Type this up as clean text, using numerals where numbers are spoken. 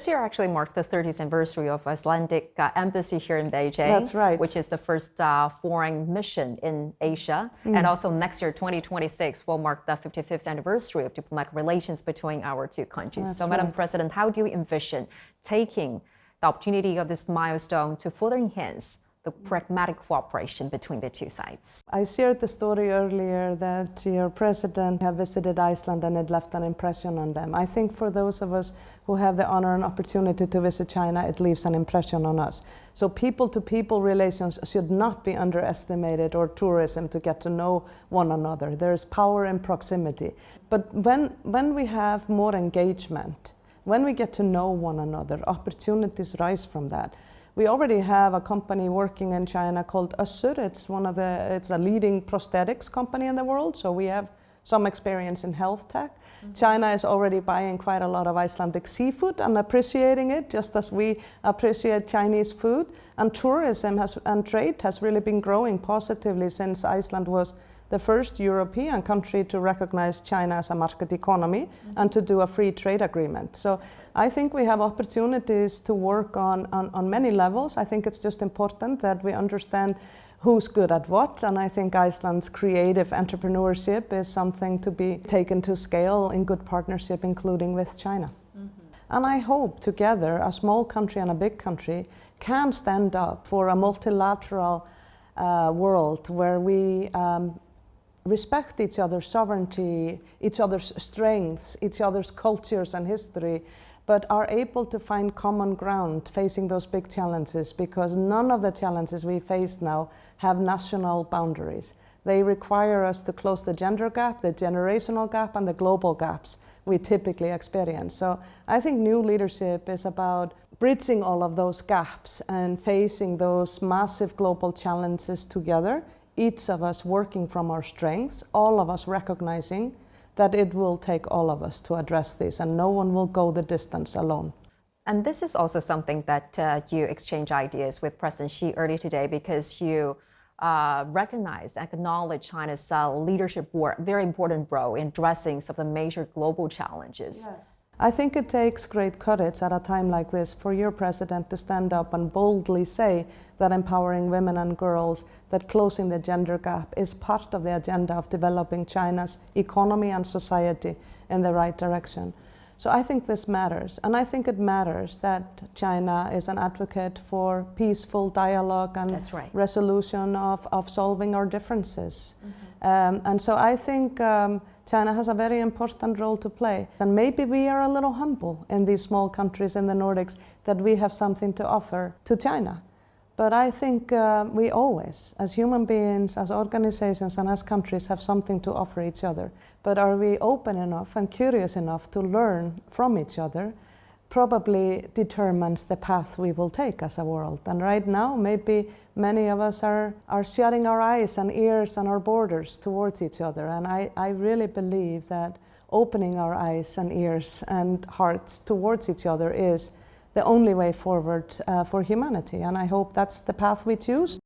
This year actually marks the 30th anniversary of Icelandic embassy here in Beijing. That's right. Which is the first foreign mission in Asia. And also next year, 2026, will mark the 55th anniversary of diplomatic relations between our two countries. That's so, right. Madam President, how do you envision taking the opportunity of this milestone to further enhance the pragmatic cooperation between the two sides? I shared the story earlier that your president have visited Iceland and it left an impression on them. I think for those of us who have the honor and opportunity to visit China, it leaves an impression on us. So people-to-people relations should not be underestimated, or tourism to get to know one another. There is power in proximity. But when we have more engagement, when we get to know one another, opportunities rise from that. We already have a company working in China called Össur. It's a leading prosthetics company in the world, so we have some experience in health tech. China is already buying quite a lot of Icelandic seafood and appreciating it, just as we appreciate Chinese food. And tourism and trade has really been growing positively since Iceland was the first European country to recognize China as a market economy and to do a free trade agreement. So I think we have opportunities to work on many levels. I think it's just important that we understand who's good at what, and I think Iceland's creative entrepreneurship is something to be taken to scale in good partnership, including with China. And I hope together, a small country and a big country can stand up for a multilateral world where we respect each other's sovereignty, each other's strengths, each other's cultures and history, but are able to find common ground facing those big challenges, because none of the challenges we face now have national boundaries. They require us to close the gender gap, the generational gap, and the global gaps we typically experience. So I think new leadership is about bridging all of those gaps and facing those massive global challenges together, each of us working from our strengths, all of us recognizing that it will take all of us to address this, and no one will go the distance alone. And this is also something that you exchange ideas with President Xi earlier today, because you recognize, acknowledge China's leadership very important role in addressing some of the major global challenges. Yes. I think it takes great courage at a time like this for your president to stand up and boldly say that empowering women and girls, that closing the gender gap is part of the agenda of developing China's economy and society in the right direction. So I think this matters, and I think it matters that China is an advocate for peaceful dialogue and resolution of solving our differences. And so I think China has a very important role to play. And maybe we are a little humble in these small countries in the Nordics that we have something to offer to China. But I think we always, as human beings, as organizations and as countries, have something to offer each other. But are we open enough and curious enough to learn from each other probably determines the path we will take as a world. And right now, maybe many of us are shutting our eyes and ears and our borders towards each other. And I really believe that opening our eyes and ears and hearts towards each other is the only way forward for humanity. And I hope that's the path we choose.